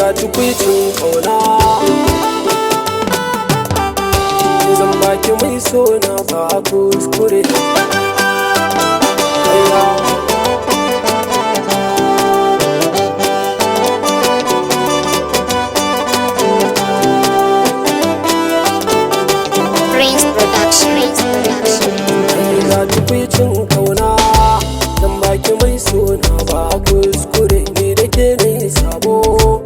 ga tukwicin kauna zan baki mai sona ba kuskure. Ga tukwicin kauna zan baki mai sona ba kuskure. Ni da ke ne sabo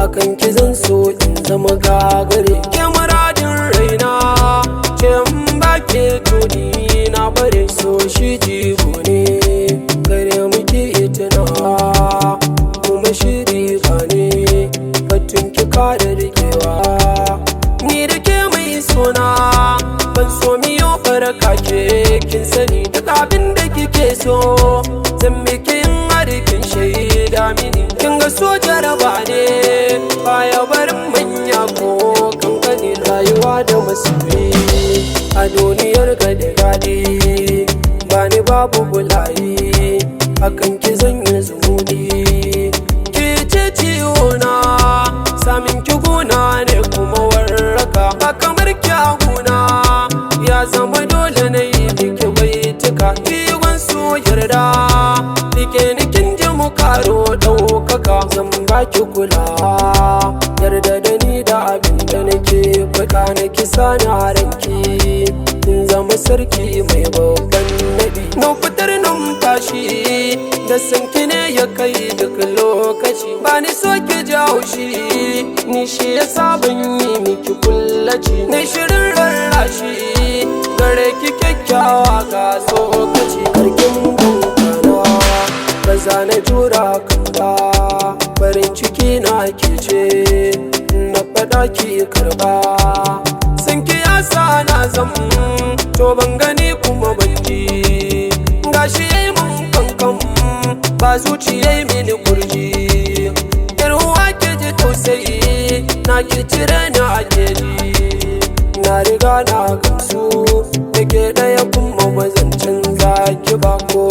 akan ki zan so in zama gagare. Ke muradin raina ce in baki tuni na bare so shi jigo ne gare muke tunawa kuma shiri ba ne batun ki kada rikewa. Ni da ke mai sona ban so miyo farka ke kin sani duk abin da kike so zan miki in kin shaida mini. Kin ga so jaraba ne baya barin manya ko kankani rayuwa da masoyi a duniyar gade gade bani babu bulayi akan ki zan yi zumudi. Ki ce ciwo na samin ki guna ne kuma warraka ba kamar kyaguna ya zama dole na yi miki baituka. Kiwon so yarda rike ni kin ji mu karo ɗaukaka zan baki kula yarda da ni da abin da nake faɗa na kisa na ranki in zama sarki mai babban naɗi. Na fitar numfashi da sanki ne ya kai duk lokaci ba ni so ki jawo shi ni shi ya saban yi miki kullaci na shirin rarrashi gare ki kyakkyawa ga tsokaci. Karkin bunkana ba za na jura kan ba farin ciki na ke ce na faɗa ki karba. Sun ki yasa na zam to ban gani kuma ban ji gashi yayi mun kankan ba zuciya mini kurji. Yarwa ke ji tausayi na ki cire ni a keji na riga na gamsu da ke ɗaya kuma ba zan canza ki ba ko